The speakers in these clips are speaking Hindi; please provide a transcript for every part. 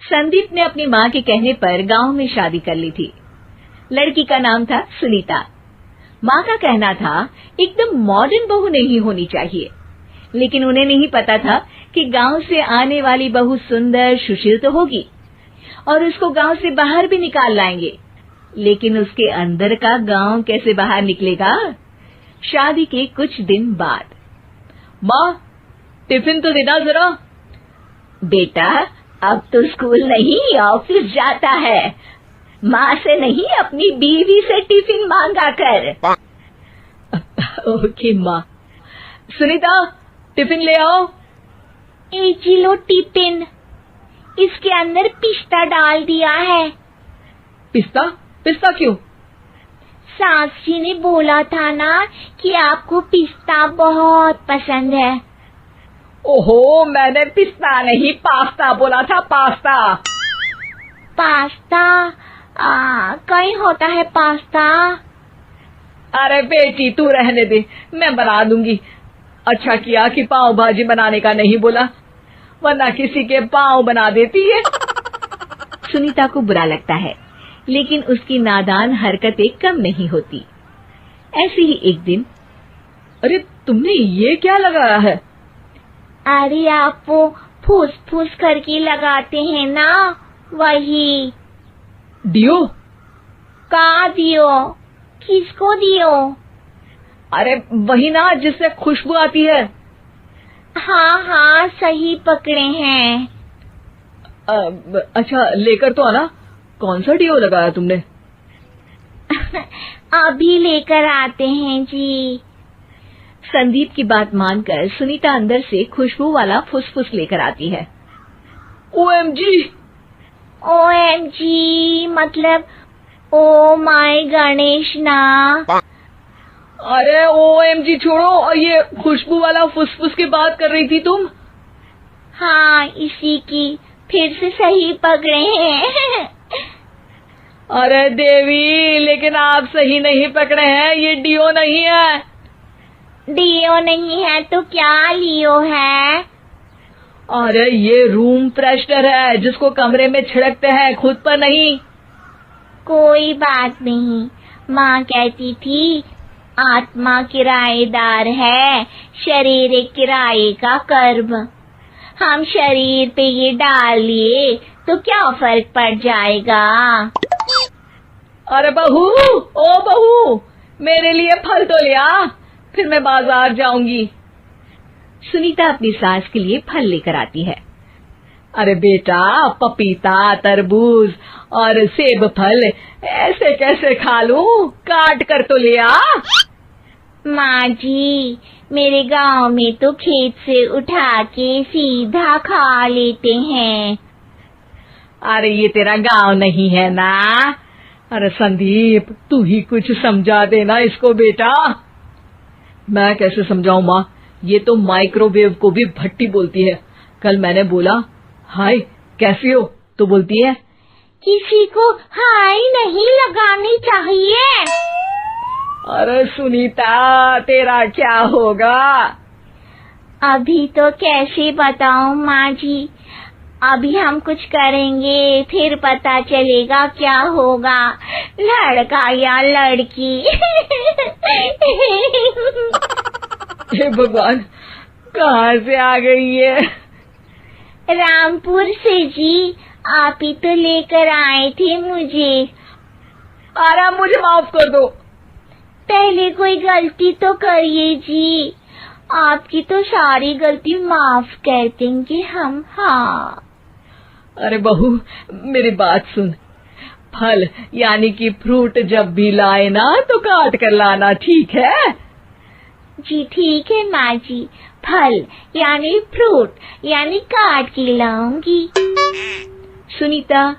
संदीप ने अपनी माँ के कहने पर गांव में शादी कर ली थी। लड़की का नाम था सुनीता। माँ का कहना था एकदम मॉडर्न बहू नहीं होनी चाहिए, लेकिन उन्हें नहीं पता था कि गांव से आने वाली बहू सुंदर सुशील तो होगी और उसको गांव से बाहर भी निकाल लाएंगे, लेकिन उसके अंदर का गांव कैसे बाहर निकलेगा। शादी के कुछ दिन बाद, माँ टिफिन तो देना जरा। बेटा अब तो स्कूल नहीं ऑफिस जाता है, माँ से नहीं अपनी बीवी से टिफिन मांगा कर। ओके माँ। सुनीता टिफिन ले आओ। एक किलो टिफिन, इसके अंदर पिस्ता डाल दिया है। पिस्ता? पिस्ता क्यों? सास जी ने बोला था ना कि आपको पिस्ता बहुत पसंद है। ओहो, मैंने पिस्ता नहीं पास्ता बोला था, पास्ता। पास्ता? कहीं होता है पास्ता? अरे बेटी तू रहने दे, मैं बना दूंगी। अच्छा किया कि पाव भाजी बनाने का नहीं बोला, वरना किसी के पाव बना देती है। सुनीता को बुरा लगता है, लेकिन उसकी नादान हरकतें कम नहीं होती। ऐसे ही एक दिन, अरे तुमने ये क्या लगाया है? अरे आप वो फूस फूस करके लगाते हैं ना, वही। डियो? का दियो? किसको दियो? अरे वही ना जिससे खुशबू आती है। हाँ हाँ सही पकड़े हैं। अच्छा लेकर तो आना। कौन सा डियो लगाया तुमने? अभी लेकर आते हैं जी। संदीप की बात मानकर सुनीता अंदर से खुशबू वाला फुसफुस लेकर आती है। ओएमजी! ओएमजी मतलब ओ माय गणेश ना। अरे ओएमजी छोड़ो, ये खुशबू वाला फुसफुस की बात कर रही थी तुम? हाँ इसी की, फिर से सही पकड़े हैं। अरे देवी, लेकिन आप सही नहीं पकड़े हैं, ये डियो नहीं है। डियो नहीं है तो क्या लियो है? अरे ये रूम फ्रेशनर है, जिसको कमरे में छिड़कते हैं, खुद पर नहीं। कोई बात नहीं, माँ कहती थी आत्मा किराएदार है, शरीर एक किराए का कर्म। हम शरीर पे ये डाल लिए तो क्या फर्क पड़ जाएगा। अरे बहू, ओ बहू, मेरे लिए फल तो ले आ, फिर मैं बाजार जाऊंगी। सुनीता अपनी सास के लिए फल लेकर आती है। अरे बेटा, पपीता, तरबूज और सेब फल ऐसे कैसे खा लूं? काट कर तो ले आ। माँ जी, मेरे गांव में तो खेत से उठा के सीधा खा लेते हैं। अरे ये तेरा गांव नहीं है ना। अरे संदीप, तू ही कुछ समझा देना इसको बेटा। मैं कैसे समझाऊं माँ, ये तो माइक्रोवेव को भी भट्टी बोलती है। कल मैंने बोला हाय कैसी हो, तो बोलती है किसी को हाय नहीं लगानी चाहिए। अरे सुनीता, तेरा क्या होगा? अभी तो कैसे बताऊं माँ जी, अभी हम कुछ करेंगे फिर पता चलेगा क्या होगा, लड़का या लड़की। हे भगवान, कहाँ से आ गई है? रामपुर से जी, आप ही तो लेकर आए थे मुझे। अरे मुझे माफ कर दो। पहले कोई गलती तो करिए जी, आपकी तो सारी गलती माफ कर देंगे हम। हाँ अरे बहू, मेरी बात सुन। फल यानी कि फ्रूट जब भी लाए ना तो काट कर लाना, ठीक है? जी ठीक है माँ जी, फल यानी फ्रूट यानी काट के लाऊंगी। सुनीता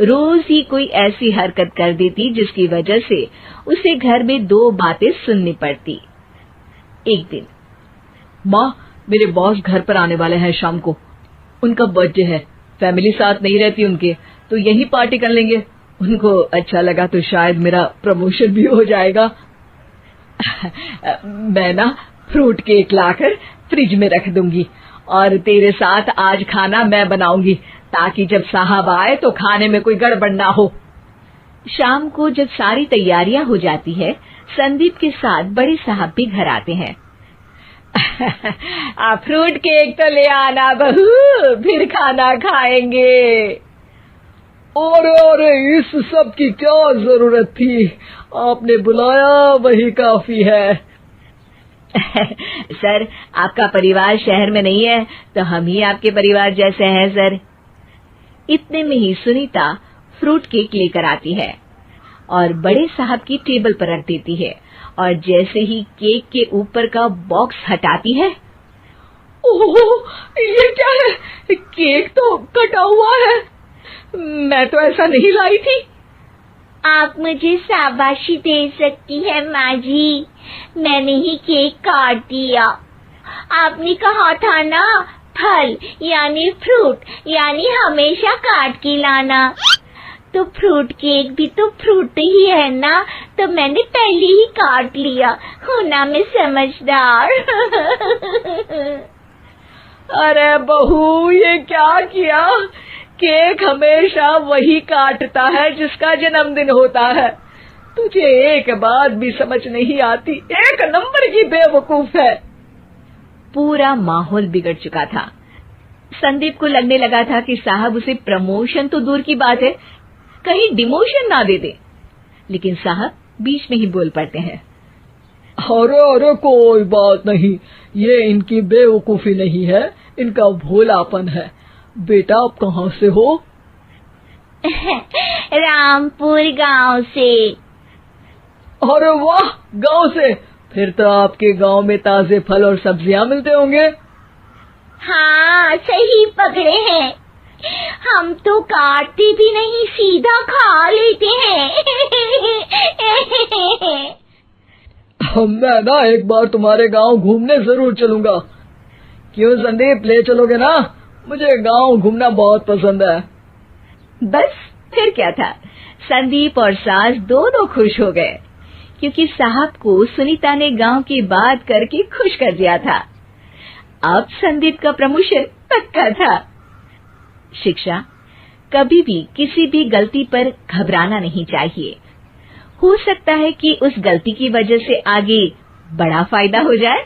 रोज ही कोई ऐसी हरकत कर देती जिसकी वजह से उसे घर में दो बातें सुननी पड़ती। एक दिन, माँ मेरे बॉस घर पर आने वाले हैं शाम को, उनका बर्थडे है, फैमिली साथ नहीं रहती उनके, तो यही पार्टी कर लेंगे। उनको अच्छा लगा तो शायद मेरा प्रमोशन भी हो जाएगा। मैं ना फ्रूट केक लाकर फ्रिज में रख दूंगी और तेरे साथ आज खाना मैं बनाऊंगी, ताकि जब साहब आए तो खाने में कोई गड़बड़ ना हो। शाम को जब सारी तैयारियां हो जाती है, संदीप के साथ बड़े साहब भी घर आते हैं। फ्रूट केक तो ले आना बहू, फिर खाना खाएंगे। अरे इस सब की क्या जरूरत थी, आपने बुलाया वही काफी है। सर, आपका परिवार शहर में नहीं है तो हम ही आपके परिवार जैसे हैं सर। इतने में ही सुनीता फ्रूट केक लेकर आती है और बड़े साहब की टेबल पर रख देती है, और जैसे ही केक के ऊपर का बॉक्स हटाती है, ओह, ये क्या है? केक तो कटा हुआ है। मैं तो ऐसा नहीं लाई थी। आप मुझे शाबाशी दे सकती है माँ जी, मैंने ही केक काट दिया। आपने कहा था ना, फल यानी फ्रूट यानी हमेशा काट के लाना, तो फ्रूट केक भी तो फ्रूट ही है ना, तो मैंने पहले ही काट लिया। हूँ ना मैं समझदार। अरे बहू, ये क्या किया? केक हमेशा वही काटता है जिसका जन्मदिन होता है। तुझे एक बात भी समझ नहीं आती, एक नंबर की बेवकूफ है। पूरा माहौल बिगड़ चुका था। संदीप को लगने लगा था कि साहब उसे प्रमोशन तो दूर की बात है, कहीं डिमोशन ना दे दे, लेकिन साहब बीच में ही बोल पड़ते हैं। अरे कोई बात नहीं, ये इनकी बेवकूफी नहीं है, इनका भोलापन है। बेटा आप कहाँ से हो? रामपुर गांव से। अरे वाह, गांव से? फिर तो आपके गांव में ताजे फल और सब्जियां मिलते होंगे। हाँ, सही पकड़े हैं। हम तो काटते भी नहीं, सीधा खा लेते हैं। मैं ना एक बार तुम्हारे गांव घूमने जरूर चलूंगा। क्यों संदीप, ले चलोगे ना? मुझे गांव घूमना बहुत पसंद है। बस फिर क्या था, संदीप और सास दोनों खुश हो गए, क्योंकि साहब को सुनीता ने गांव की बात करके खुश कर दिया था। अब संदीप का प्रमोशन पक्का था। शिक्षा, कभी भी किसी भी गलती पर घबराना नहीं चाहिए। हो सकता है कि उस गलती की वजह से आगे बड़ा फायदा हो जाए।